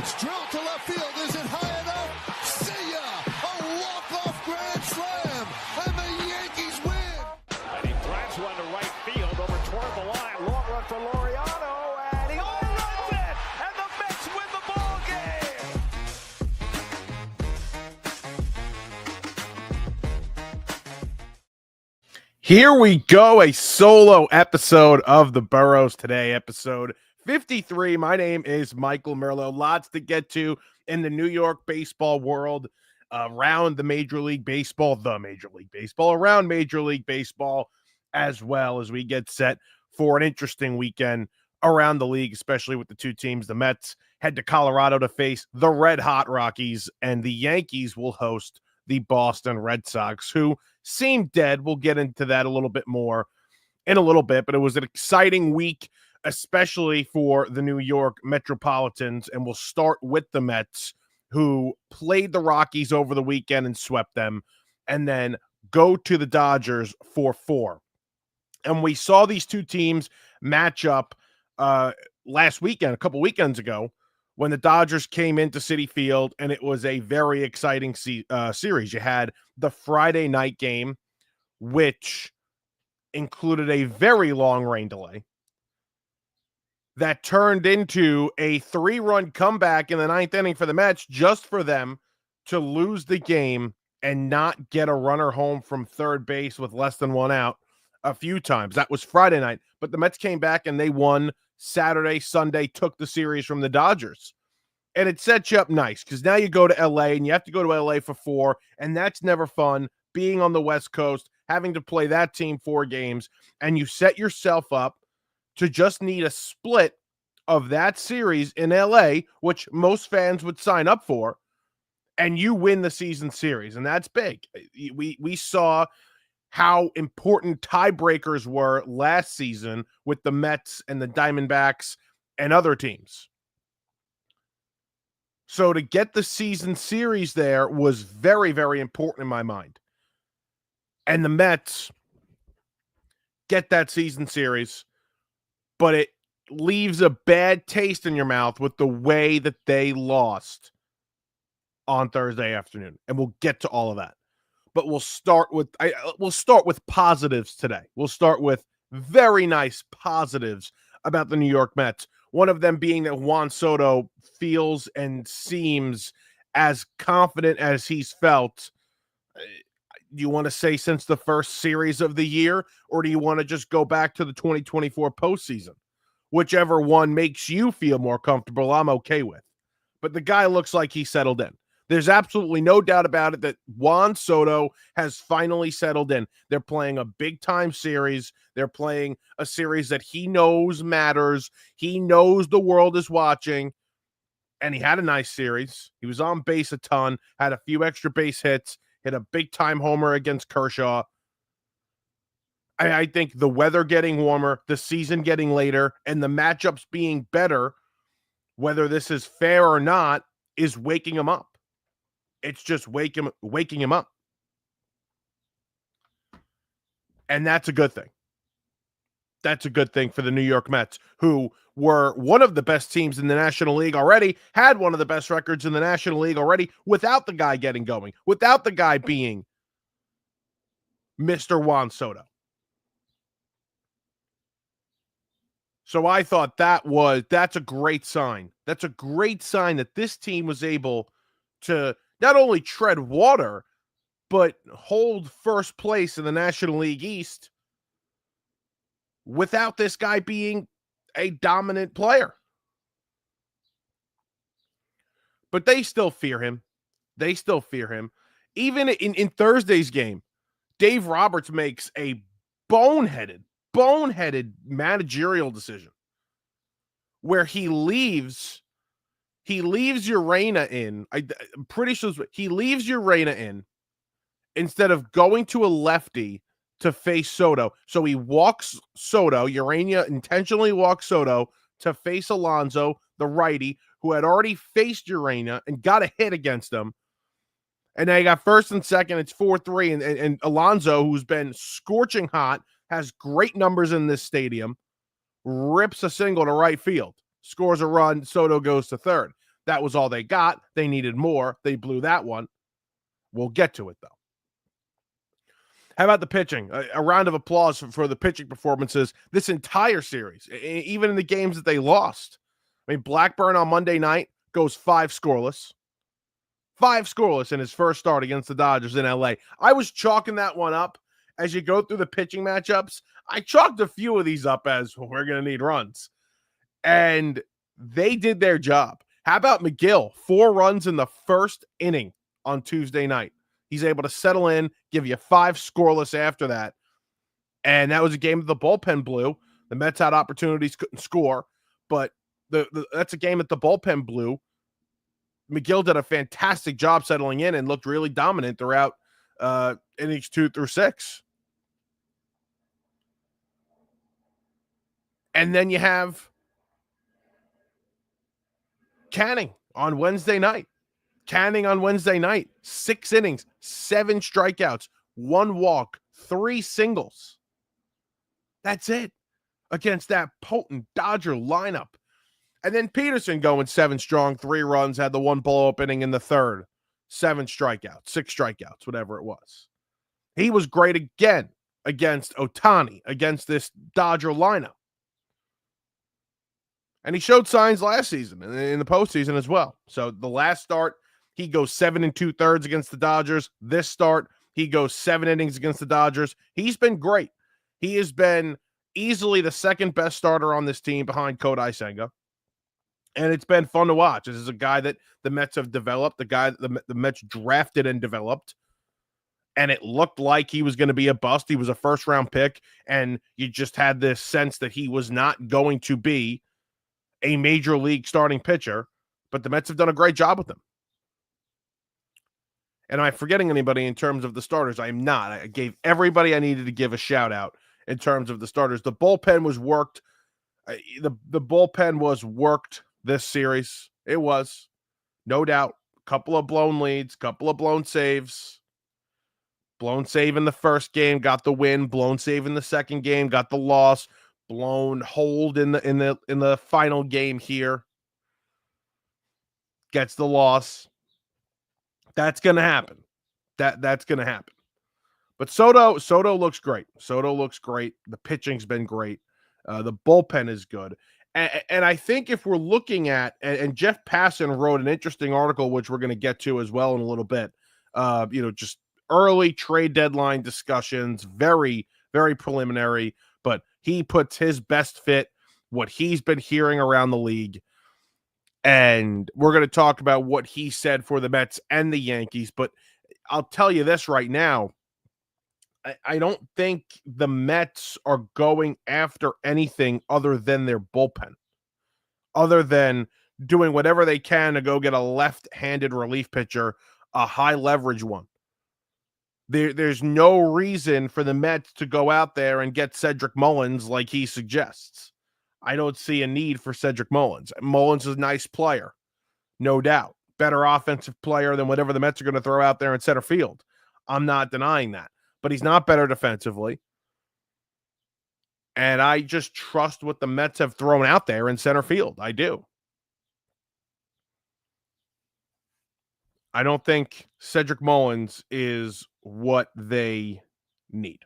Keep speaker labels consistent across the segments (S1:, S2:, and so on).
S1: It's drilled to left field. Is it high enough? See ya! A walk-off grand slam, and the Yankees win.
S2: And he drives one to right field over toward the line. Long run for Laureano, and he home runs it, and the Mets win the ball game.
S3: Here we go, a solo episode of the Burrows Today, episode 53. My name is Michael Merlo. Lots to get to in the New York baseball world, around the Major League Baseball, around Major League Baseball, as well as we get set for an interesting weekend around the league, especially with the two teams. The Mets head to Colorado to face the red-hot Rockies, and the Yankees will host the Boston Red Sox, who seem dead. We'll get into that a little bit more in a little bit, but it was an exciting week, especially for the New York Metropolitans, and we'll start with the Mets, who played the Rockies over the weekend and swept them, and then go to the Dodgers for 4. And we saw these two teams match up last weekend, a couple weekends ago, when the Dodgers came into Citi Field, and it was a very exciting series. You had the Friday night game, which included a very long rain delay that turned into a 3-run comeback in the 9th inning for the Mets, just for them to lose the game and not get a runner home from third base with less than 1 out a few times. That was Friday night, but the Mets came back and they won Saturday, Sunday, took the series from the Dodgers. And it sets you up nice, because now you go to LA, and you have to go to LA for 4, and that's never fun, being on the West Coast, having to play that team 4 games, and you set yourself up to just need a split of that series in LA, which most fans would sign up for, and you win the season series, and that's big. We saw how important tiebreakers were last season with the Mets and the Diamondbacks and other teams. So to get the season series there was very, very important in my mind. And the Mets get that season series, but it leaves a bad taste in your mouth with the way that they lost on Thursday afternoon. And we'll get to all of that. But we'll start with positives today. We'll start with very nice positives about the New York Mets. One of them being that Juan Soto feels and seems as confident as he's felt. Do you want to say since the first series of the year, or do you want to just go back to the 2024 postseason? Whichever one makes you feel more comfortable, I'm okay with. But the guy looks like he settled in. There's absolutely no doubt about it that Juan Soto has finally settled in. They're playing a big-time series. They're playing a series that he knows matters. He knows the world is watching, and he had a nice series. He was on base a ton, had a few extra base hits, hit a big-time homer against Kershaw. I think the weather getting warmer, the season getting later, and the matchups being better, whether this is fair or not, is waking him up. It's just waking him up. And that's a good thing. That's a good thing for the New York Mets, who were one of the best teams in the National League already, had one of the best records in the National League already, without the guy getting going, without the guy being Mr. Juan Soto. So I thought that's a great sign. That's a great sign that this team was able to not only tread water, but hold first place in the National League East without this guy being a dominant player. But they still fear him. They still fear him. Even in Thursday's game, Dave Roberts makes a boneheaded managerial decision where he leaves Urena in. I'm pretty sure he leaves Urena in instead of going to a lefty to face Soto. So he walks Soto. Urena intentionally walks Soto to face Alonso, the righty, who had already faced Urena and got a hit against him. And now you got first and second. It's 4-3. And Alonso, who's been scorching hot, has great numbers in this stadium, rips a single to right field, scores a run. Soto goes to third. That was all they got. They needed more. They blew that one. We'll get to it, though. How about the pitching? A round of applause for the pitching performances this entire series, even in the games that they lost. I mean, Blackburn on Monday night goes 5 scoreless. 5 scoreless in his first start against the Dodgers in LA. I was chalking that one up as you go through the pitching matchups. I chalked a few of these up as we're going to need runs. And they did their job. How about McGill? 4 runs in the first inning on Tuesday night. He's able to settle in, give you 5 scoreless after that. And that was a game that the bullpen blew. The Mets had opportunities, couldn't score. But that's a game that the bullpen blew. McGill did a fantastic job settling in and looked really dominant throughout innings 2 through 6. And then you have Canning on Wednesday night. 6 innings, 7 strikeouts, 1 walk, 3 singles. That's it against that potent Dodger lineup. And then Peterson going 7 strong, 3 runs, had the 1 blow-up inning in the third. 7 strikeouts, 6 strikeouts, whatever it was. He was great again against Ohtani, against this Dodger lineup. And he showed signs last season in the postseason as well. So the last start, he goes 7 2/3 against the Dodgers. This start, he goes 7 innings against the Dodgers. He's been great. He has been easily the second best starter on this team behind Kodai Senga. And it's been fun to watch. This is a guy that the Mets have developed, the guy that the Mets drafted and developed. And it looked like he was going to be a bust. He was a first-round pick, and you just had this sense that he was not going to be a major league starting pitcher. But the Mets have done a great job with him. And am I forgetting anybody in terms of the starters? I am not. I gave everybody I needed to give a shout-out in terms of the starters. The bullpen was worked. The bullpen was worked this series. It was, no doubt. Couple of blown leads, couple of blown saves. Blown save in the first game, got the win. Blown save in the second game, got the loss. Blown hold in the final game here, gets the loss. That's going to happen. That's going to happen. But Soto looks great. Soto looks great. The pitching's been great. The bullpen is good. And I think if we're looking at, and Jeff Passan wrote an interesting article, which we're going to get to as well in a little bit, just early trade deadline discussions, very, very preliminary, but he puts his best fit, what he's been hearing around the league. And we're going to talk about what he said for the Mets and the Yankees. But I'll tell you this right now. I don't think the Mets are going after anything other than their bullpen, other than doing whatever they can to go get a left-handed relief pitcher, a high-leverage one. There's no reason for the Mets to go out there and get Cedric Mullins like he suggests. I don't see a need for Cedric Mullins. Mullins is a nice player, no doubt. Better offensive player than whatever the Mets are going to throw out there in center field. I'm not denying that. But he's not better defensively. And I just trust what the Mets have thrown out there in center field. I do. I don't think Cedric Mullins is what they need.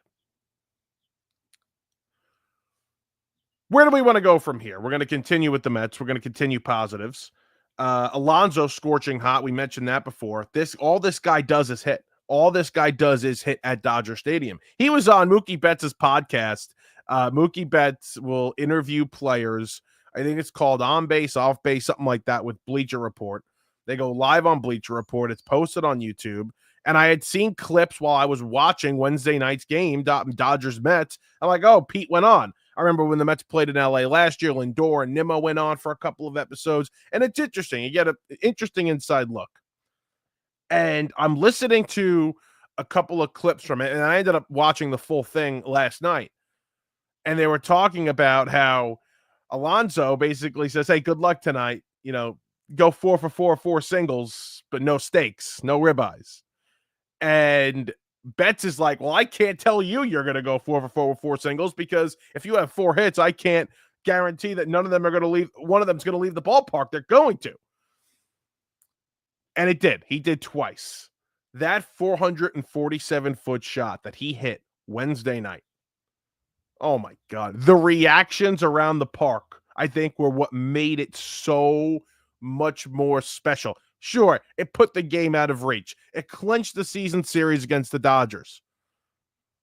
S3: Where do we want to go from here? We're going to continue with the Mets. We're going to continue positives. Alonso scorching hot. We mentioned that before. All this guy does is hit. All this guy does is hit at Dodger Stadium. He was on Mookie Betts' podcast. Mookie Betts will interview players. I think it's called On Base, Off Base, something like that with Bleacher Report. They go live on Bleacher Report. It's posted on YouTube. And I had seen clips while I was watching Wednesday night's game, Dodgers-Mets. I'm like, oh, Pete went on. I remember when the Mets played in LA last year, Lindor and Nimmo went on for a couple of episodes. And it's interesting. You get an interesting inside look. And I'm listening to a couple of clips from it, and I ended up watching the full thing last night. And they were talking about how Alonso basically says, hey, good luck tonight. Go 4 for 4 singles, but no steaks, no ribeyes. And Betts is like, well, I can't tell you're going to go 4 for 4 with 4 singles, because if you have 4 hits, I can't guarantee that none of them are going to leave. One of them's going to leave the ballpark. They're going to. And it did. He did twice. That 447-foot shot that he hit Wednesday night. Oh my God. The reactions around the park, I think, were what made it so much more special. Sure, it put the game out of reach. It clinched the season series against the Dodgers.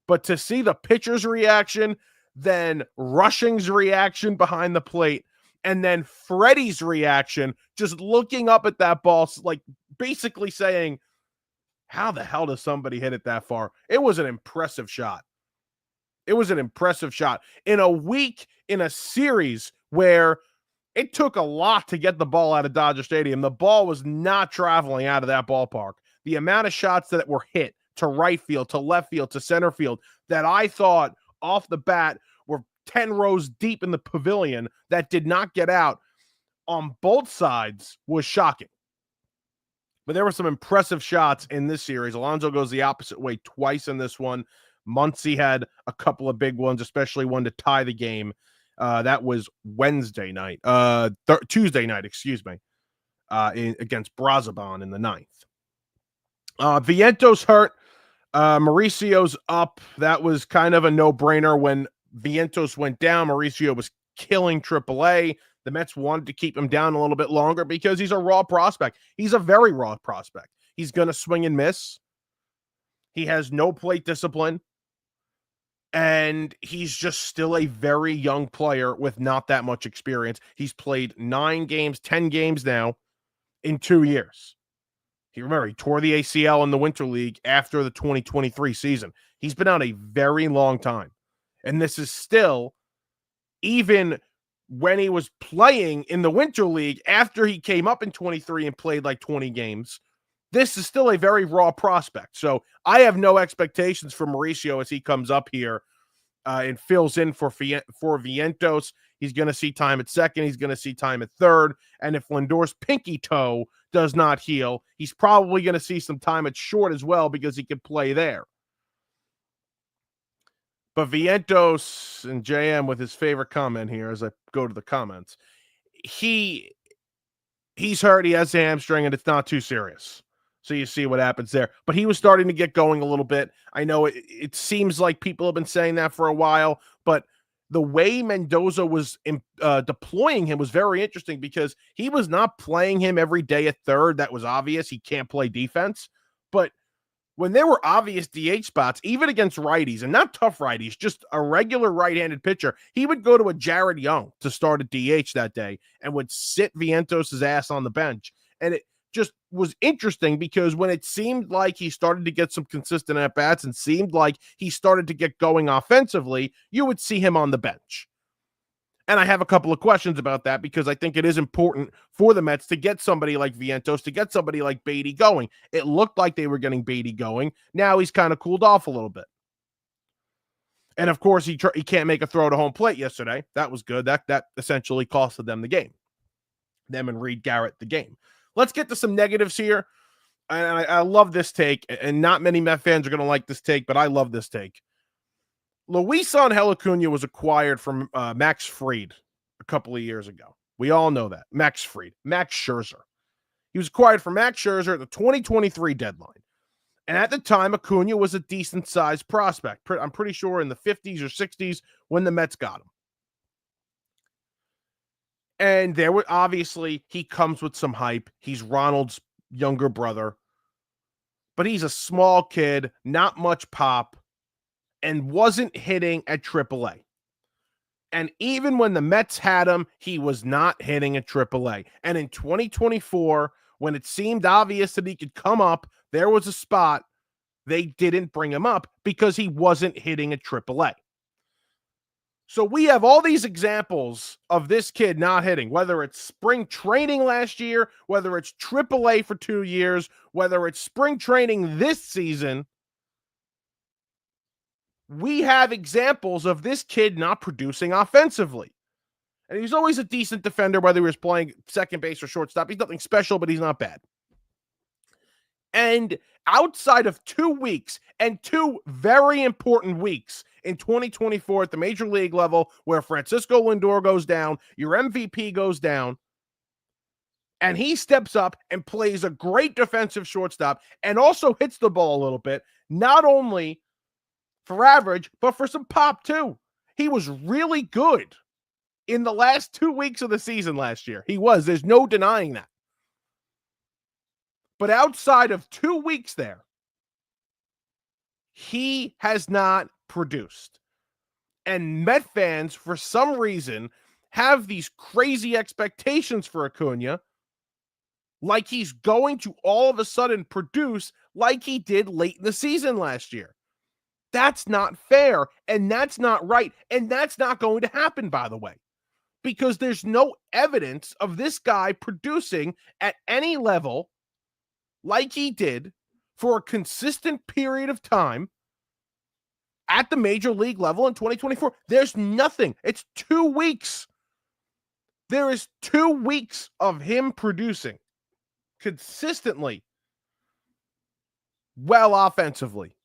S3: But to see the pitcher's reaction, then Rushing's reaction behind the plate, and then Freddie's reaction, just looking up at that ball, like basically saying, how the hell does somebody hit it that far? It was an impressive shot. It was an impressive shot. In a week, in a series where it took a lot to get the ball out of Dodger Stadium, the ball was not traveling out of that ballpark. The amount of shots that were hit to right field, to left field, to center field, that I thought off the bat were 10 rows deep in the pavilion that did not get out on both sides was shocking. But there were some impressive shots in this series. Alonso goes the opposite way twice in this one. Muncy had a couple of big ones, especially one to tie the game. That was Tuesday night, against Brazaban in the ninth. Vientos hurt. Mauricio's up. That was kind of a no-brainer. When Vientos went down, Mauricio was killing AAA. The Mets wanted to keep him down a little bit longer because he's a raw prospect. He's a very raw prospect. He's going to swing and miss. He has no plate discipline. And he's just still a very young player with not that much experience. He's played 10 games now in 2 years. He tore the ACL in the Winter League after the 2023 season. He's been out a very long time. And this is still, even when he was playing in the Winter League after he came up in 23 and played like 20 games, this is still a very raw prospect. So I have no expectations for Mauricio as he comes up here and fills in for Vientos. He's going to see time at second. He's going to see time at third. And if Lindor's pinky toe does not heal, he's probably going to see some time at short as well because he can play there. But Vientos and JM with his favorite comment here as I go to the comments. He's hurt. He has a hamstring and it's not too serious. So you see what happens there. But he was starting to get going a little bit. I know it seems like people have been saying that for a while, but the way Mendoza was deploying him was very interesting because he was not playing him every day at third. That was obvious. He can't play defense. But when there were obvious DH spots, even against righties, and not tough righties, just a regular right-handed pitcher, he would go to a Jared Young to start at DH that day and would sit Vientos' ass on the bench. And it just was interesting because when it seemed like he started to get some consistent at-bats and seemed like he started to get going offensively, you would see him on the bench. And I have a couple of questions about that because I think it is important for the Mets to get somebody like Vientos, to get somebody like Beatty going. It looked like they were getting Beatty going. Now he's kind of cooled off a little bit. And of course, he can't make a throw to home plate yesterday. That was good. That essentially costed them the game. Them and Reed Garrett the game. Let's get to some negatives here. And I love this take, and not many Met fans are going to like this take, but I love this take. Luis Angel Acuna was acquired from Max Fried a couple of years ago. We all know that. Max Scherzer. He was acquired from Max Scherzer at the 2023 deadline. And at the time, Acuna was a decent-sized prospect. I'm pretty sure in the 50s or 60s when the Mets got him. And obviously, he comes with some hype. He's Ronald's younger brother. But he's a small kid, not much pop, and wasn't hitting at AAA. And even when the Mets had him, he was not hitting at AAA. And in 2024, when it seemed obvious that he could come up, there was a spot, they didn't bring him up because he wasn't hitting at AAA. So we have all these examples of this kid not hitting, whether it's spring training last year, whether it's AAA for 2 years, whether it's spring training this season. We have examples of this kid not producing offensively. And he's always a decent defender, whether he was playing second base or shortstop. He's nothing special, but he's not bad. And outside of 2 weeks, and 2 very important weeks in 2024 at the major league level, where Francisco Lindor goes down, your MVP goes down, And he steps up and plays a great defensive shortstop and also hits the ball a little bit, not only for average, but for some pop too. He was really good in the last 2 weeks of the season last year. He was. There's no denying that. But outside of 2 weeks there, he has not produced. And Met fans, for some reason, have these crazy expectations for Acuna, like he's going to all of a sudden produce like he did late in the season last year. That's not fair, and that's not right, and that's not going to happen, by the way, because there's no evidence of this guy producing at any level like he did for a consistent period of time at the major league level in 2024. There's nothing. It's 2 weeks. There is 2 weeks of him producing consistently well offensively.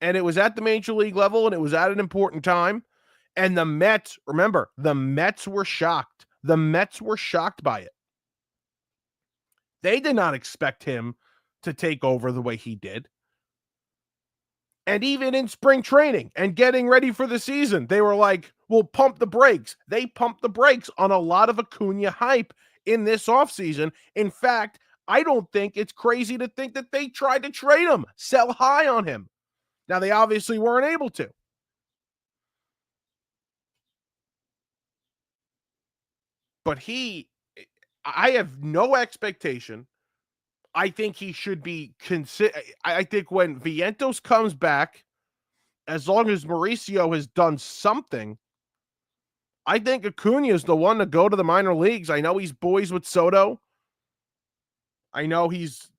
S3: And it was at the major league level, and it was at an important time. And the Mets, remember, the Mets were shocked. The Mets were shocked by it. They did not expect him to take over the way he did. And even in spring training and getting ready for the season, they were like, we'll pump the brakes. They pumped the brakes on a lot of Acuna hype in this offseason. In fact, I don't think it's crazy to think that they tried to trade him, sell high on him. Now, they obviously weren't able to. But I have no expectation. I think he should be I think when Vientos comes back, as long as Mauricio has done something, I think Acuna is the one to go to the minor leagues. I know he's boys with Soto. I know he's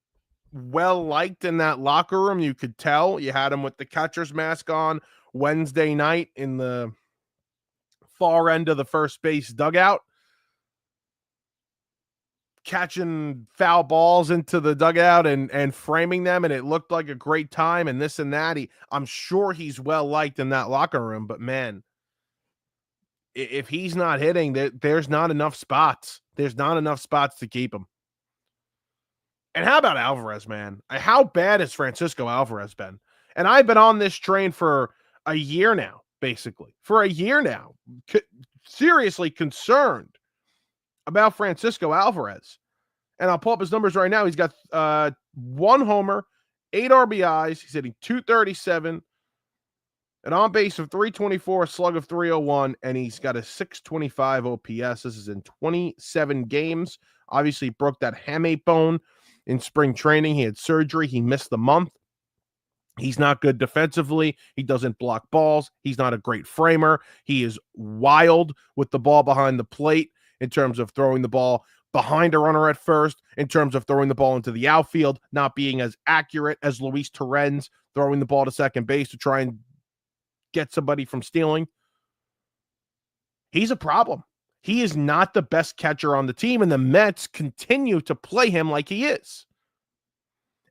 S3: well liked in that locker room. You could tell. You had him with the catcher's mask on Wednesday night in the far end of the first base dugout, catching foul balls into the dugout and framing them, and it looked like a great time and this and that. I'm sure he's well liked in that locker room, but man, if he's not hitting, there's not enough spots. There's not enough spots to keep him. And how about Alvarez, man? How bad has Francisco Alvarez been? And I've been on this train for a year now, basically. For a year now. Seriously concerned about Francisco Alvarez. And I'll pull up his numbers right now. He's got 1 homer, 8 RBIs. He's hitting .237, an on base of .324, a slug of .301, and he's got a .625 OPS. This is in 27 games. Obviously, broke that hamate bone in spring training. He had surgery. He missed the month. He's not good defensively. He doesn't block balls. He's not a great framer. He is wild with the ball behind the plate in terms of throwing the ball behind a runner at first, in terms of throwing the ball into the outfield, not being as accurate as Luis Torrens, throwing the ball to second base to try and get somebody from stealing. He's a problem. He is not the best catcher on the team, and the Mets continue to play him like he is.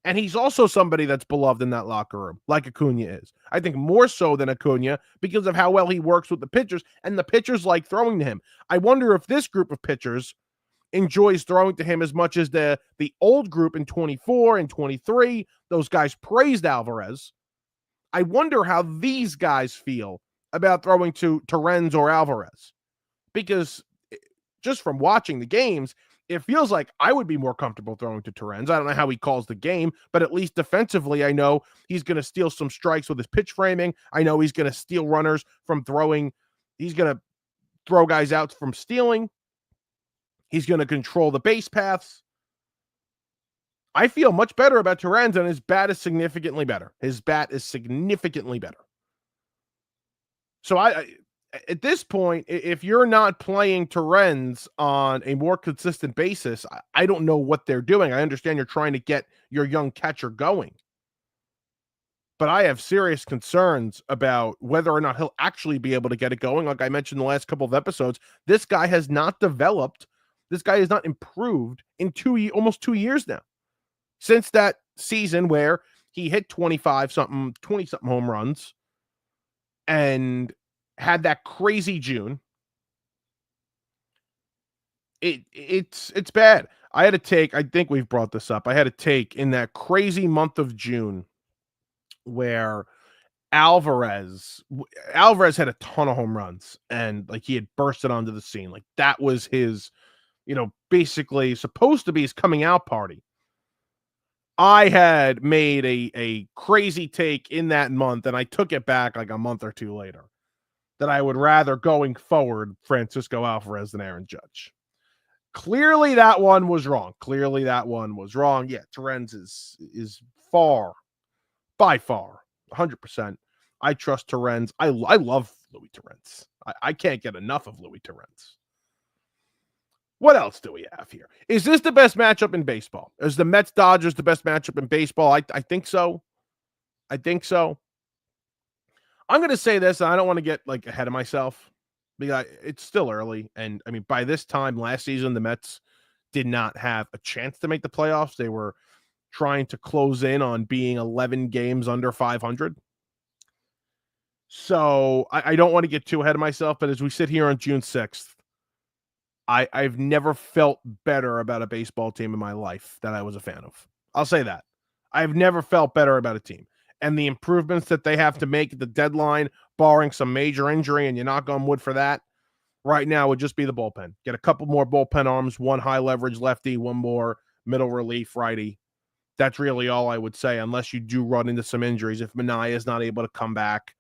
S3: And he's also somebody that's beloved in that locker room, like Acuna is. I think more so than Acuna because of how well he works with the pitchers, and the pitchers like throwing to him. I wonder if this group of pitchers enjoys throwing to him as much as the old group in 24 and 23. Those guys praised Alvarez. I wonder how these guys feel about throwing to Torrens or Alvarez. Because just from watching the games, it feels like I would be more comfortable throwing to Torrens. I don't know how he calls the game, but at least defensively, I know he's going to steal some strikes with his pitch framing. I know he's going to steal runners from throwing. He's going to throw guys out from stealing. He's going to control the base paths. I feel much better about Torrens, and his bat is significantly better. His bat is significantly better. So at this point, if you're not playing Torrens on a more consistent basis, I don't know what they're doing. I understand you're trying to get your young catcher going, but I have serious concerns about whether or not he'll actually be able to get it going. Like I mentioned in the last couple of episodes, this guy has not developed. This guy has not improved in almost 2 years now. Since that season where he hit 20-something home runs and had that crazy June. It's bad. I had a take. I think we've brought this up. I had a take in that crazy month of June where Alvarez had a ton of home runs and like he had bursted onto the scene. Like that was his, basically supposed to be his coming out party. I had made a crazy take in that month, and I took it back like a month or two later, that I would rather going forward Francisco Alvarez than Aaron Judge. Clearly that one was wrong. Yeah, Terrence is by far 100%. I trust Terrence. I love Louis Terrence. I can't get enough of Louis Terrence. What else do we have here? Is this the best matchup in baseball? Is the Mets-Dodgers the best matchup in baseball? I think so. I'm going to say this, and I don't want to get like ahead of myself because it's still early. And I mean, by this time last season, the Mets did not have a chance to make the playoffs. They were trying to close in on being 11 games under 500. So I don't want to get too ahead of myself. But as we sit here on June 6th, I've never felt better about a baseball team in my life that I was a fan of. I'll say that. I've never felt better about a team. And the improvements that they have to make at the deadline, barring some major injury, and you knock on wood for that, right now would just be the bullpen. Get a couple more bullpen arms, one high leverage lefty, one more middle relief righty. That's really all I would say, unless you do run into some injuries. If Minaya is not able to come back,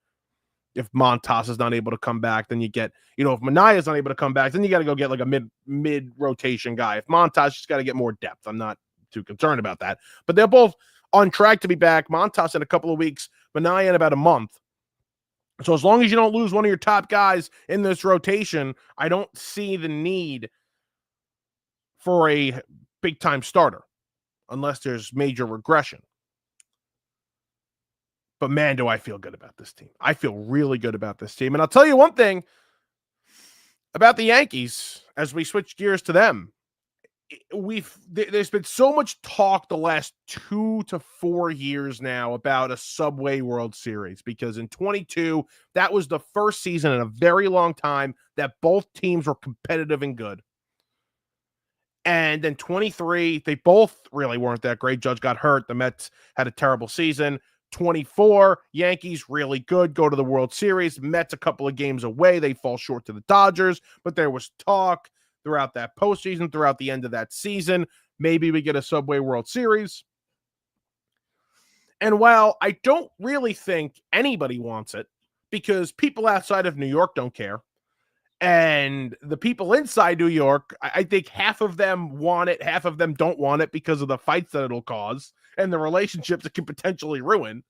S3: if Montas is not able to come back, then you get, if Minaya is not able to come back, then you got to go get like a mid rotation guy. If Montas just got to get more depth, I'm not too concerned about that. But they're both on track to be back. Montas in a couple of weeks, Minaya in about a month. So as long as you don't lose one of your top guys in this rotation, I don't see the need for a big-time starter unless there's major regression. But man, do I feel good about this team. I feel really good about this team. And I'll tell you one thing about the Yankees as we switch gears to them. There's been so much talk the last 2 to 4 years now about a Subway World Series, because in 22, that was the first season in a very long time that both teams were competitive and good. And then 23, they both really weren't that great. Judge got hurt. The Mets had a terrible season. 24, Yankees really good, go to the World Series. Mets a couple of games away. They fall short to the Dodgers, but there was talk throughout that postseason, throughout the end of that season. Maybe we get a Subway World Series. And while I don't really think anybody wants it, because people outside of New York don't care, and the people inside New York, I think half of them want it, half of them don't want it because of the fights that it'll cause and the relationships it can potentially ruin.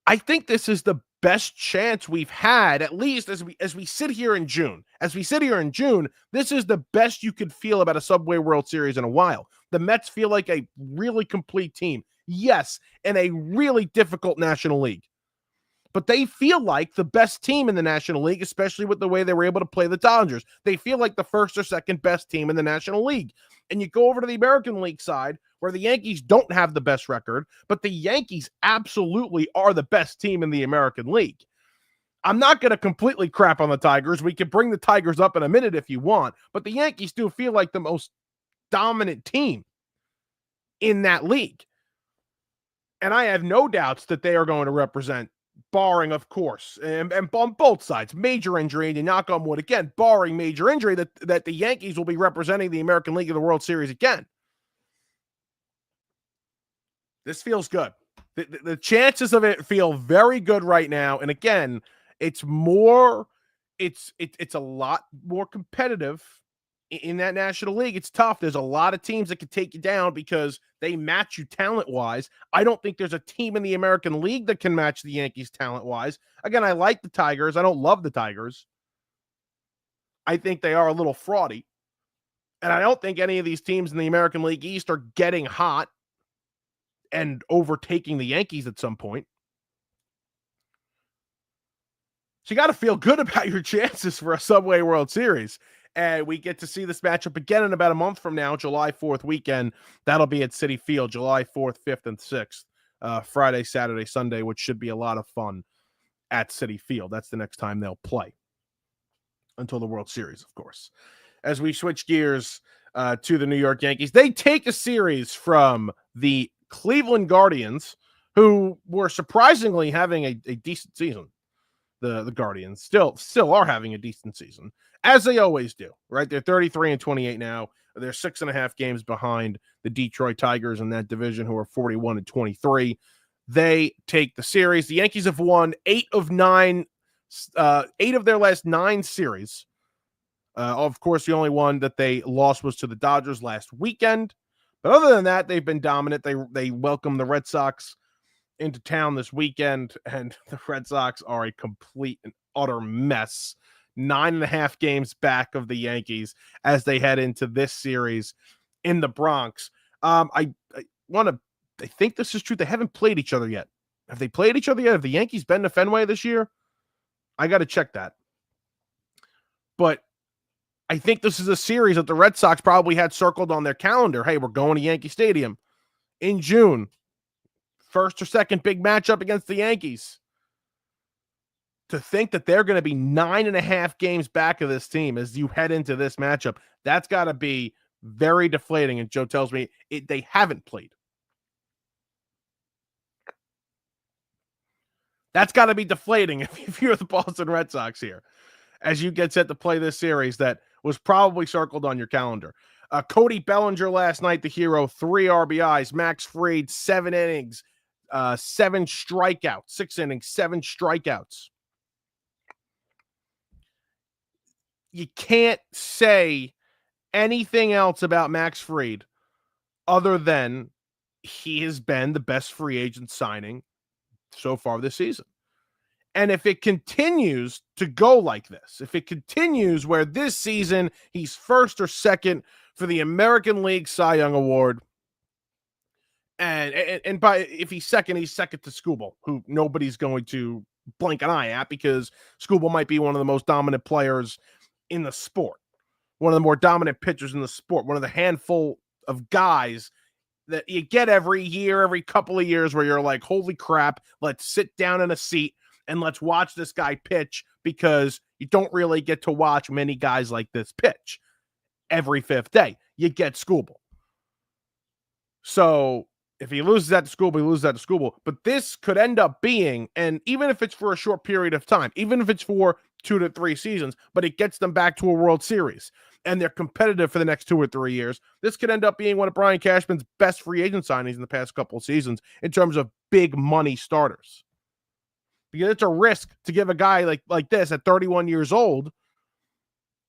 S3: I think this is the best chance we've had, at least as we sit here in June. As we sit here in June, this is the best you could feel about a Subway World Series in a while. The Mets feel like a really complete team. Yes, in a really difficult National League. But they feel like the best team in the National League, especially with the way they were able to play the Dodgers. They feel like the first or second best team in the National League. And you go over to the American League side, where the Yankees don't have the best record, but the Yankees absolutely are the best team in the American League. I'm not going to completely crap on the Tigers. We can bring the Tigers up in a minute if you want, but the Yankees do feel like the most dominant team in that league. And I have no doubts that they are going to represent, barring, of course, and on both sides, major injury, and you knock on wood again, barring major injury, that the Yankees will be representing the American League in the World Series again. This feels good. The chances of it feel very good right now. And again, it's a lot more competitive in that National League. It's tough. There's a lot of teams that can take you down because they match you talent-wise. I don't think there's a team in the American League that can match the Yankees talent-wise. Again, I like the Tigers. I don't love the Tigers. I think they are a little fraudy. And I don't think any of these teams in the American League East are getting hot and overtaking the Yankees at some point. So you got to feel good about your chances for a Subway World Series. And we get to see this matchup again in about a month from now, July 4th weekend. That'll be at Citi Field, July 4th, 5th, and 6th. Friday, Saturday, Sunday, which should be a lot of fun at Citi Field. That's the next time they'll play until the World Series, of course. As we switch gears, to the New York Yankees. They take a series from the Cleveland Guardians, who were surprisingly having a decent season. The Guardians still are having a decent season, as they always do, right? They're 33-28 now. They're 6.5 games behind the Detroit Tigers in that division, who are 41-23. They take the series. The Yankees have won 8 of their last 9 series. Of course, the only one that they lost was to the Dodgers last weekend. But other than that, they've been dominant. They welcome the Red Sox into town this weekend, and the Red Sox are a complete and utter mess. 9.5 games back of the Yankees as they head into this series in the Bronx. I think this is true. They haven't played each other yet. Have they played each other yet? Have the Yankees been to Fenway this year? I got to check that. But I think this is a series that the Red Sox probably had circled on their calendar. Hey, we're going to Yankee Stadium in June. First or second big matchup against the Yankees. To think that they're going to be 9.5 games back of this team as you head into this matchup, that's got to be very deflating. And Joe tells me they haven't played. That's got to be deflating if you're the Boston Red Sox here, as you get set to play this series that was probably circled on your calendar. Cody Bellinger last night, the hero, 3 RBIs. Max Fried, 7 innings, 7 strikeouts, 6 innings, 7 strikeouts. You can't say anything else about Max Fried other than he has been the best free agent signing so far this season. And if it continues to go like this, if it continues where this season he's first or second for the American League Cy Young Award, and by if he's second to Skubal, who nobody's going to blink an eye at because Skubal might be one of the most dominant players in the sport, one of the more dominant pitchers in the sport, one of the handful of guys that you get every year, every couple of years where you're like, holy crap, let's sit down in a seat and let's watch this guy pitch, because you don't really get to watch many guys like this pitch every 5th day. You get Skubal. So if he loses that to Skubal, he loses that to Skubal. But this could end up being, and even if it's for a short period of time, even if it's for 2 to 3 seasons, but it gets them back to a World Series and they're competitive for the next 2 or 3 years, this could end up being one of Brian Cashman's best free agent signings in the past couple of seasons in terms of big money starters. Because it's a risk to give a guy like this at 31 years old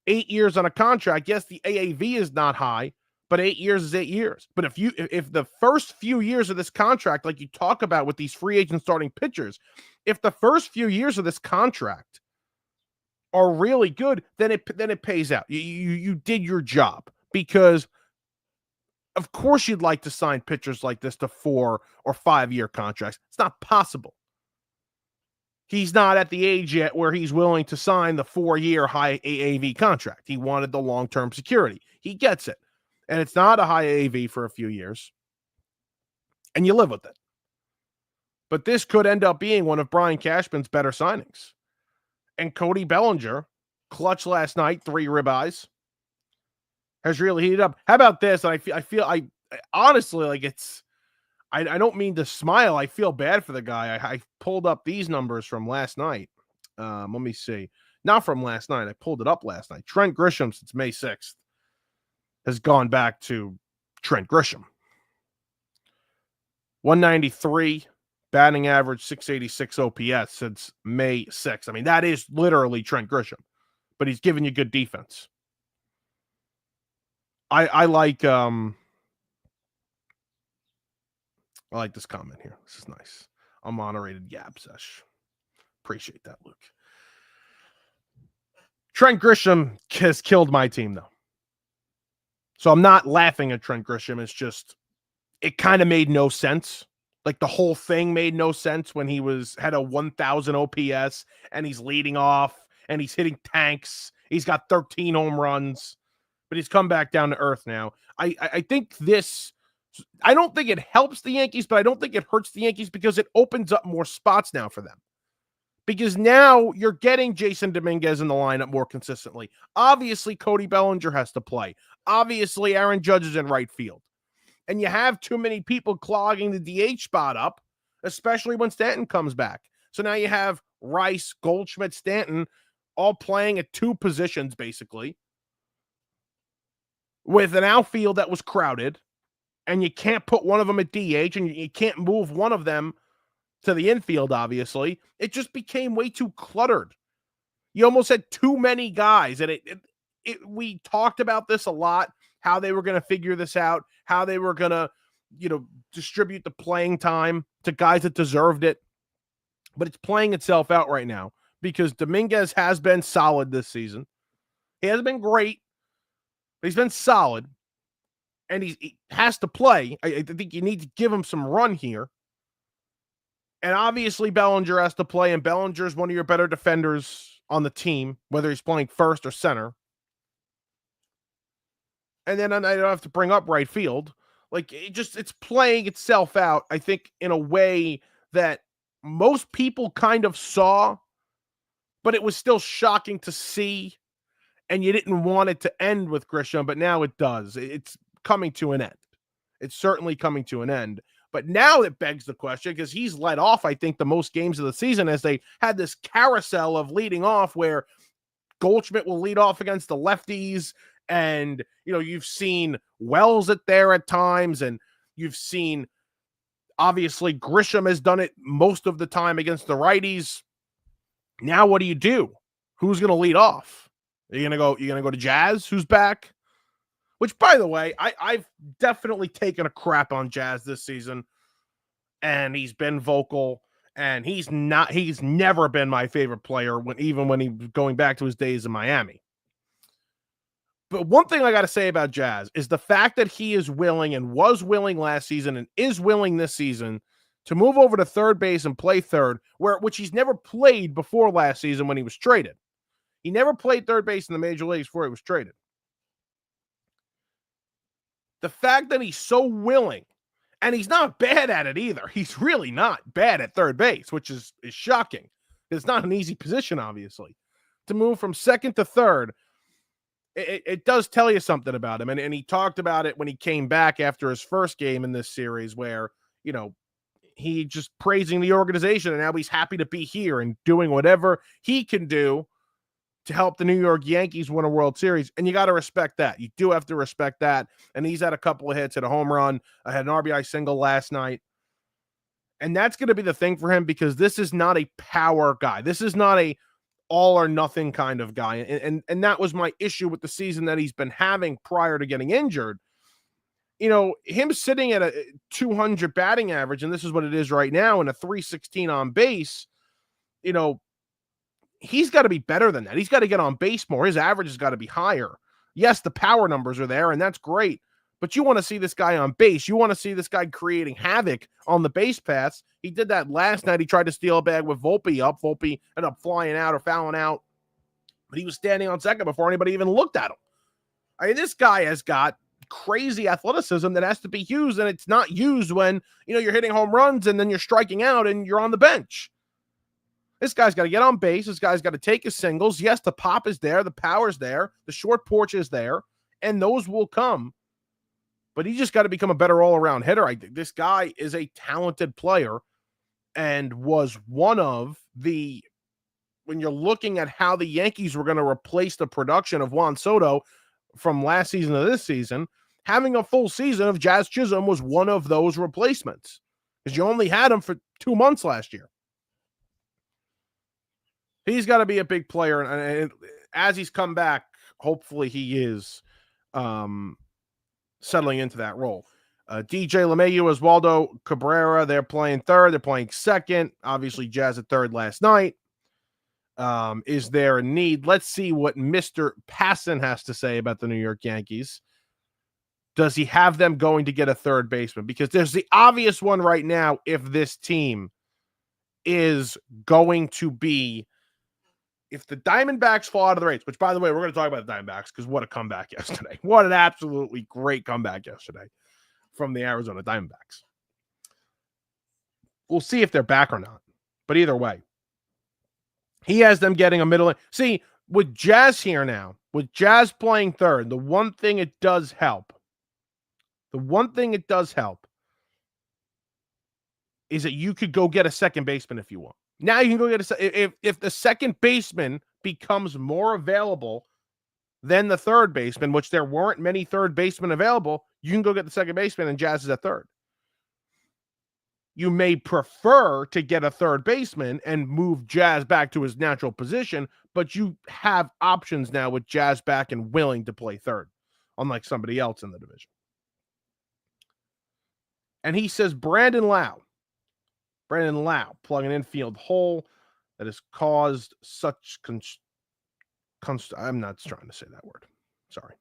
S3: 8 years on a contract. Yes, the AAV is not high, but 8 years is 8 years. But if the first few years of this contract, like you talk about with these free agent starting pitchers, if the first few years of this contract are really good, then it pays out. You did your job, because of course you'd like to sign pitchers like this to 4 or 5 year contracts. It's not possible. He's not at the age yet where he's willing to sign the 4-year high AAV contract. He wanted the long-term security. He gets it. And it's not a high AAV for a few years. And you live with it. But this could end up being one of Brian Cashman's better signings. And Cody Bellinger, clutch last night, 3 ribeyes, has really heated up. How about this? I feel honestly, like I don't mean to smile. I feel bad for the guy. I pulled up these numbers from last night. Let me see. Not from last night. I pulled it up last night. Trent Grisham, since May 6th, has gone back to Trent Grisham. 193 batting average, 686 OPS since May 6th. I mean, that is literally Trent Grisham, but he's giving you good defense. I like this comment here. This is nice. A moderated Yab sesh. Appreciate that, Luke. Trent Grisham has killed my team, though. So I'm not laughing at Trent Grisham. It's just, it kind of made no sense. Like the whole thing made no sense when he had a 1,000 OPS and he's leading off and he's hitting tanks. He's got 13 home runs, but he's come back down to earth now. I think this, I don't think it helps the Yankees, but I don't think it hurts the Yankees because it opens up more spots now for them. because now you're getting Jason Dominguez in the lineup more consistently. Obviously, Cody Bellinger has to play. Obviously, Aaron Judge is in right field. And you have too many people clogging the DH spot up, especially when Stanton comes back. So now you have Rice, Goldschmidt, Stanton all playing at two positions, basically, with an outfield that was crowded, and you can't put one of them at DH, and you can't move one of them to the infield, obviously. It just became way too cluttered. You almost had too many guys, and we talked about this a lot, how they were going to figure this out, how they were going to, distribute the playing time to guys that deserved it. But it's playing itself out right now because Dominguez has been solid this season. He hasn't been great, but he's been solid, and he has to play. I think you need to give him some run here. And obviously Bellinger has to play, and Bellinger is one of your better defenders on the team, whether he's playing first or center. And then I don't have to bring up right field. Like, it's playing itself out, I think, in a way that most people kind of saw, but it was still shocking to see, and you didn't want it to end with Grisham, but now it does. It's coming to an end. It's certainly coming to an end. But now it begs the question, because he's led off, I think, the most games of the season as they had this carousel of leading off where Goldschmidt will lead off against the lefties. And, you've seen Wells there at times, and you've seen, obviously, Grisham has done it most of the time against the righties. Now what do? Who's going to lead off? Are you going to go to Jazz, who's back? Which, by the way, I've definitely taken a crap on Jazz this season, and he's been vocal, and he's never been my favorite player even when he was going back to his days in Miami. But one thing I got to say about Jazz is the fact that he is willing and was willing last season and is willing this season to move over to third base and play third, which he's never played before last season when he was traded. He never played third base in the major leagues before he was traded. The fact that he's so willing, and he's not bad at it either. He's really not bad at third base, which is shocking. It's not an easy position, obviously. To move from second to third, it does tell you something about him. And he talked about it when he came back after his first game in this series where, he just praising the organization, and now he's happy to be here and doing whatever he can do to help the New York Yankees win a World Series. And you got to respect that. You do have to respect that. And he's had a couple of hits, had a home run, had an RBI single last night. And that's going to be the thing for him, because this is not a power guy. This is not a all or nothing kind of guy. And that was my issue with the season that he's been having prior to getting injured. Him sitting at a 200 batting average, and this is what it is right now, and a 316 on base, he's got to be better than that. He's got to get on base more. His average has got to be higher. Yes, the power numbers are there, and that's great. But you want to see this guy on base. You want to see this guy creating havoc on the base paths. He did that last night. He tried to steal a bag with Volpe up. Volpe ended up flying out or fouling out. But he was standing on second before anybody even looked at him. I mean, this guy has got crazy athleticism that has to be used, and it's not used when, you're hitting home runs and then you're striking out and you're on the bench. This guy's got to get on base. This guy's got to take his singles. Yes, the pop is there. The power's there. The short porch is there. And those will come. But he just got to become a better all-around hitter. I think this guy is a talented player and was one of the, when you're looking at how the Yankees were going to replace the production of Juan Soto from last season to this season, having a full season of Jazz Chisholm was one of those replacements, because you only had him for 2 months last year. He's got to be a big player, and as he's come back, hopefully he is settling into that role. DJ LeMahieu, Oswaldo Cabrera, they're playing third. They're playing second. Obviously, Jazz at third last night. Is there a need? Let's see what Mr. Passan has to say about the New York Yankees. Does he have them going to get a third baseman? Because there's the obvious one right now. If this team is going to be, if the Diamondbacks fall out of the race, which, by the way, we're going to talk about the Diamondbacks, because what a comeback yesterday. What an absolutely great comeback yesterday from the Arizona Diamondbacks. We'll see if they're back or not. But either way, He has them getting a middle. See, with Jazz here now, with Jazz playing third, the one thing it does help is that you could go get a second baseman if you want. Now you can go get if the second baseman becomes more available than the third baseman, which there weren't many third basemen available, you can go get the second baseman and Jazz is at third. You may prefer to get a third baseman and move Jazz back to his natural position, but you have options now with Jazz back and willing to play third, unlike somebody else in the division. And he says Brandon Lau, plug an infield hole that has caused such I'm not trying to say that word. Sorry.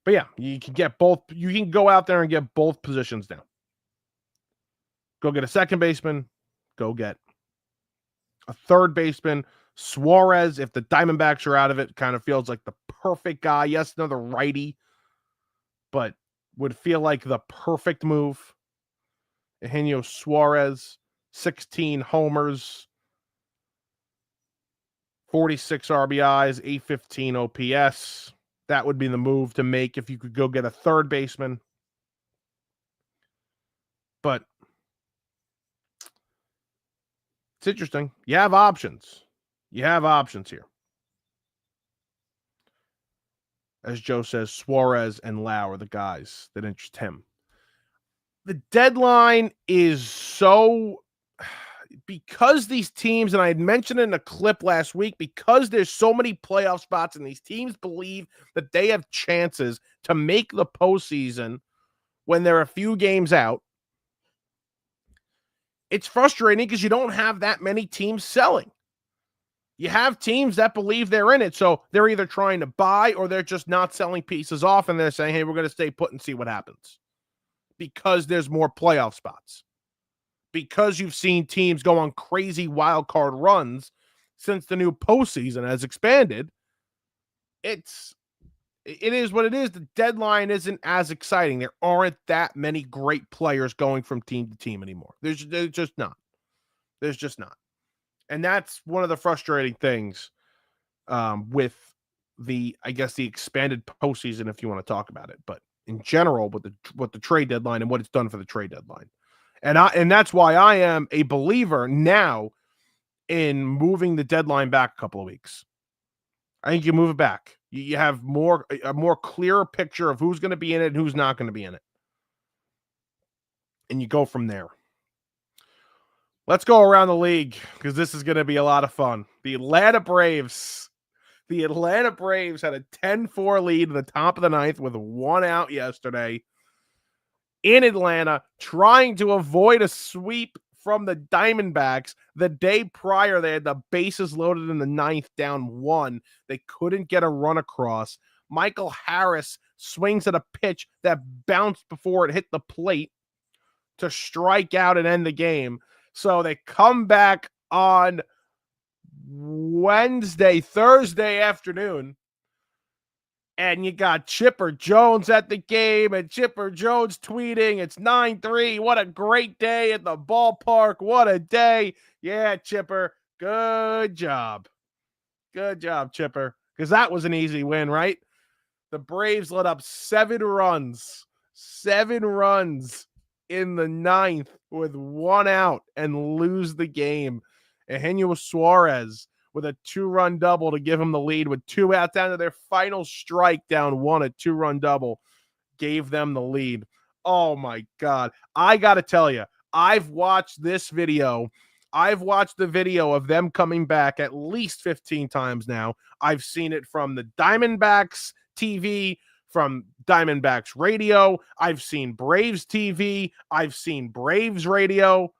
S3: But yeah, you can get both. You can go out there and get both positions now. Go get a second baseman. Go get a third baseman. Suarez, if the Diamondbacks are out of it, kind of feels like the perfect guy. Yes, another righty, but would feel like the perfect move. Eugenio Suarez, 16 homers, 46 RBIs, 815 OPS. That would be the move to make if you could go get a third baseman. But it's interesting. You have options. You have options here. As Joe says, Suarez and Lau are the guys that interest him. The deadline is so... Because these teams, and I had mentioned it in a clip last week, because there's so many playoff spots and these teams believe that they have chances to make the postseason when they're a few games out, it's frustrating because you don't have that many teams selling. You have teams that believe they're in it, so they're either trying to buy or they're just not selling pieces off, and they're saying, hey, we're going to stay put and see what happens because there's more playoff spots. Because you've seen teams go on crazy wild card runs since the new postseason has expanded, it is what it is. The deadline isn't as exciting. There aren't that many great players going from team to team anymore. There's just not. There's just not. And that's one of the frustrating things with the expanded postseason, if you want to talk about it. But in general, with the trade deadline and what it's done for the trade deadline. And that's why I am a believer now in moving the deadline back a couple of weeks. I think you move it back. You have a more clearer picture of who's going to be in it and who's not going to be in it. And you go from there. Let's go around the league because this is going to be a lot of fun. The Atlanta Braves had a 10-4 lead in the top of the ninth with one out yesterday in Atlanta, trying to avoid a sweep from the Diamondbacks. The day prior, they had the bases loaded in the ninth, down one. They couldn't get a run across. Michael Harris swings at a pitch that bounced before it hit the plate to strike out and end the game. So they come back on Thursday afternoon, and you got Chipper Jones at the game, and Chipper Jones tweeting, it's 9-3. What a great day at the ballpark. What a day. Yeah, Chipper, good job. Good job, Chipper, because that was an easy win, right? The Braves let up 7 runs in the ninth with one out and lose the game. Eugenio Suarez with a 2-run double to give him the lead with 2 outs down to their final strike, down 1, a 2-run double gave them the lead. Oh my God. I got to tell you, I've watched this video. I've watched the video of them coming back at least 15 times now. I've seen it from the Diamondbacks TV, from Diamondbacks radio. I've seen Braves TV. I've seen Braves radio.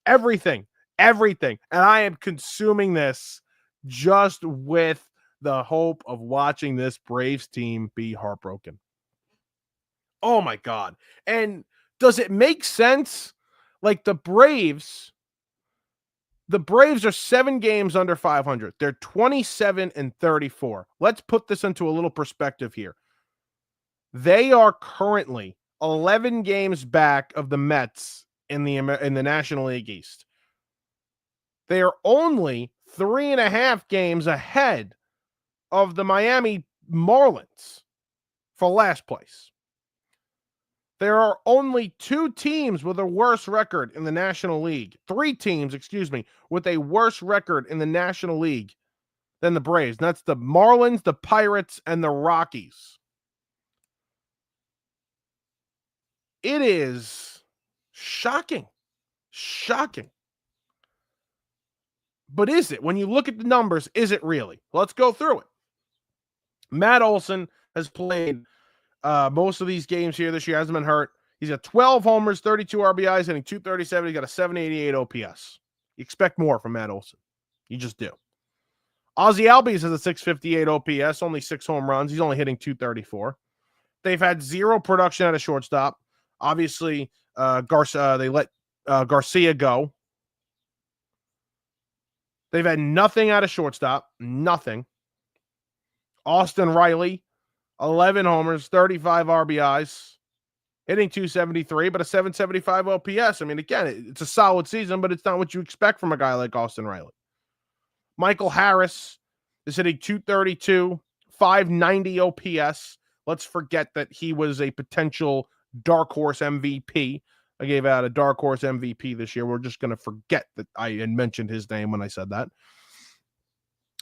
S3: Everything. And I am consuming this just with the hope of watching this Braves team be heartbroken. Oh my God. And does it make sense? Like the Braves are 7 games under 500. They're 27-34. Let's put this into a little perspective here. They are currently 11 games back of the Mets in the National League East. They are only 3.5 games ahead of the Miami Marlins for last place. There are only 2 teams with a worse record in the National League. 3 teams, with a worse record in the National League than the Braves. And that's the Marlins, the Pirates, and the Rockies. It is shocking. Shocking. But is it? When you look at the numbers, is it really? Let's go through it. Matt Olson has played most of these games here this year, hasn't been hurt. He's got 12 homers, 32 RBIs, hitting .237. He's got a .788 OPS. You expect more from Matt Olson. You just do. Ozzie Albies has a .658 OPS, only 6 home runs. He's only hitting .234. They've had 0 production at a shortstop. Obviously, they let Garcia go. They've had nothing out of shortstop. Nothing. Austin Riley, 11 homers, 35 RBIs, hitting .273, but a .775 OPS. I mean, again, it's a solid season, but it's not what you expect from a guy like Austin Riley. Michael Harris is hitting .232, 590 OPS. Let's forget that he was a potential dark horse MVP. I gave out a dark horse MVP this year. We're just going to forget that I had mentioned his name when I said that.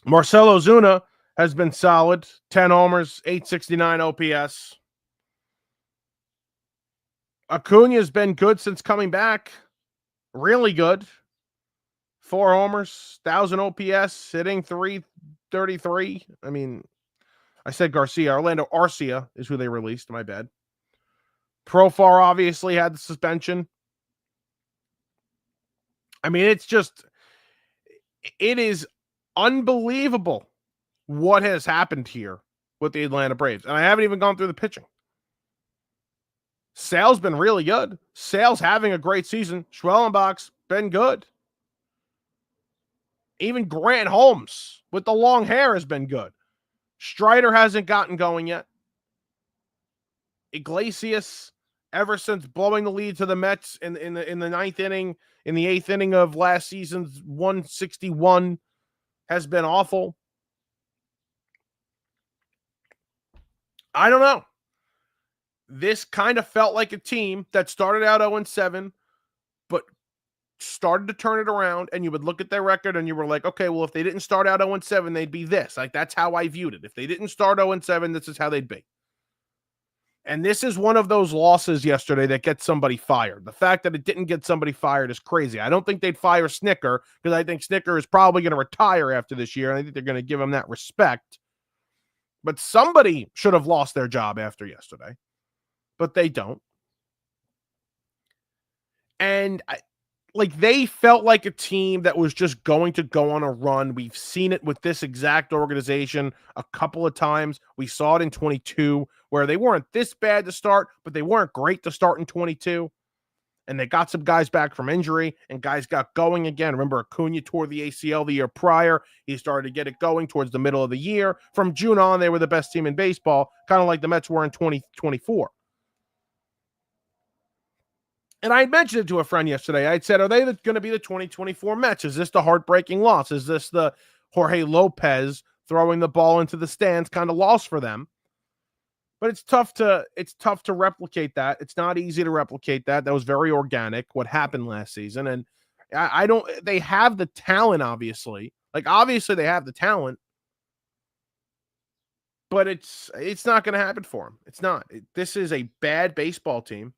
S3: Marcell Ozuna has been solid. 10 homers, 869 OPS. Acuna's been good since coming back. Really good. 4 homers, 1,000 OPS, hitting .333. I mean, I said Garcia. Orlando Arcia is who they released. My bad. Profar obviously had the suspension. I mean, it is unbelievable what has happened here with the Atlanta Braves. And I haven't even gone through the pitching. Sale's been really good. Sale's having a great season. Schwellenbach's been good. Even Grant Holmes with the long hair has been good. Strider hasn't gotten going yet. Iglesias, ever since blowing the lead to the Mets in the ninth inning, in the 8th inning of last season's 161, has been awful. I don't know. This kind of felt like a team that started out 0-7, but started to turn it around, and you would look at their record and you were like, okay, well, if they didn't start out 0-7, they'd be this. Like, that's how I viewed it. If they didn't start 0-7, this is how they'd be. And this is one of those losses yesterday that gets somebody fired. The fact that it didn't get somebody fired is crazy. I don't think they'd fire Snicker, because I think Snicker is probably going to retire after this year, and I think they're going to give him that respect. But somebody should have lost their job after yesterday, but they don't. And they felt like a team that was just going to go on a run. We've seen it with this exact organization a couple of times. We saw it in 22, where they weren't this bad to start, but they weren't great to start in 22. And they got some guys back from injury, and guys got going again. Remember, Acuna tore the ACL the year prior. He started to get it going towards the middle of the year. From June on, they were the best team in baseball, kind of like the Mets were in 2024. And I had mentioned it to a friend yesterday. I said, are they going to be the 2024 Mets? Is this the heartbreaking loss? Is this the Jorge Lopez throwing the ball into the stands kind of loss for them? But it's tough to replicate that. It's not easy to replicate that. That was very organic, what happened last season. And they have the talent, obviously. Obviously they have the talent. But it's not going to happen for them. It's not. This is a bad baseball team.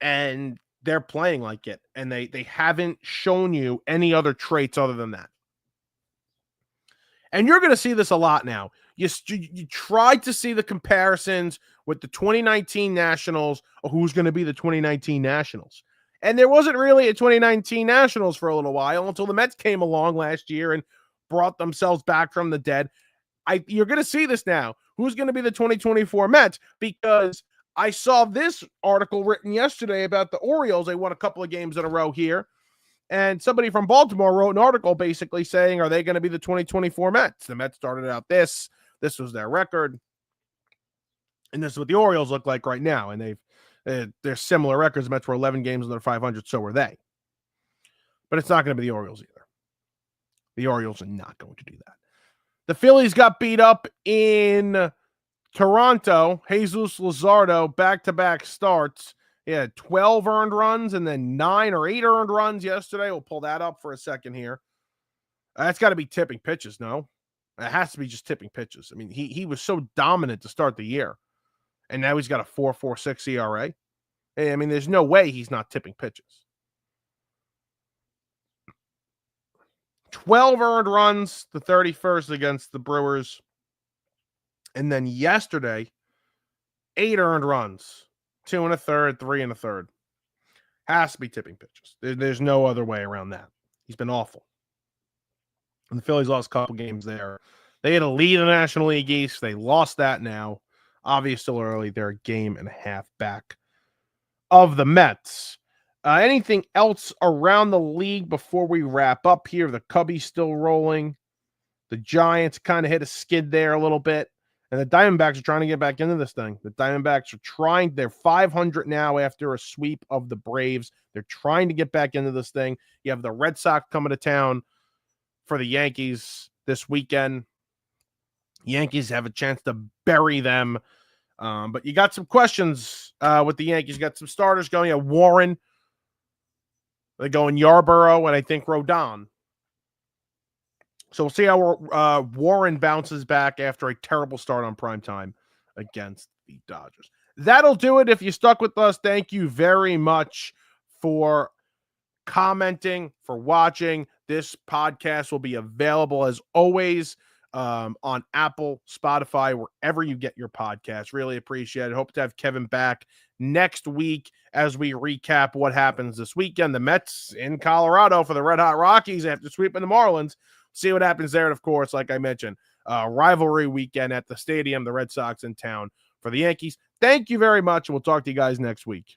S3: And they're playing like it. And they haven't shown you any other traits other than that. And you're going to see this a lot now. You tried to see the comparisons with the 2019 Nationals, or who's going to be the 2019 Nationals. And there wasn't really a 2019 Nationals for a little while until the Mets came along last year and brought themselves back from the dead. You're going to see this now. Who's going to be the 2024 Mets? Because I saw this article written yesterday about the Orioles. They won a couple of games in a row here. And somebody from Baltimore wrote an article basically saying, are they going to be the 2024 Mets? The Mets started out this was their record. And this is what the Orioles look like right now. And they're similar records. The Mets were 11 games under 500, so were they. But it's not going to be the Orioles either. The Orioles are not going to do that. The Phillies got beat up in Toronto. Jesus Luzardo, back-to-back starts. He had 12 earned runs and then 9 or 8 earned runs yesterday. We'll pull that up for a second here. That's got to be tipping pitches, no? It has to be just tipping pitches. I mean, he was so dominant to start the year, and now he's got a 4.46 ERA. I mean, there's no way he's not tipping pitches. 12 earned runs, the 31st against the Brewers. And then yesterday, 8 earned runs, 2 1/3, 3 1/3. Has to be tipping pitches. There's no other way around that. He's been awful. And the Phillies lost a couple games there. They had a lead in the National League East. They lost that now. Obviously, still early. They're a game and a half back of the Mets. Anything else around the league before we wrap up here? The Cubbies still rolling. The Giants kind of hit a skid there a little bit. And the Diamondbacks are trying to get back into this thing. The Diamondbacks are trying. They're 500 now after a sweep of the Braves. They're trying to get back into this thing. You have the Red Sox coming to town for the Yankees this weekend. Yankees have a chance to bury them. But you got some questions with the Yankees. You got some starters going. You have Warren. They're going Yarborough and I think Rodon. So we'll see how Warren bounces back after a terrible start on primetime against the Dodgers. That'll do it. If you stuck with us, thank you very much for commenting, for watching. This podcast will be available as always on Apple, Spotify, wherever you get your podcasts. Really appreciate it. Hope to have Kevin back next week as we recap what happens this weekend. The Mets in Colorado for the Red Hot Rockies after sweeping the Marlins. See what happens there. And of course, like I mentioned, rivalry weekend at the stadium, the Red Sox in town for the Yankees. Thank you very much. We'll talk to you guys next week.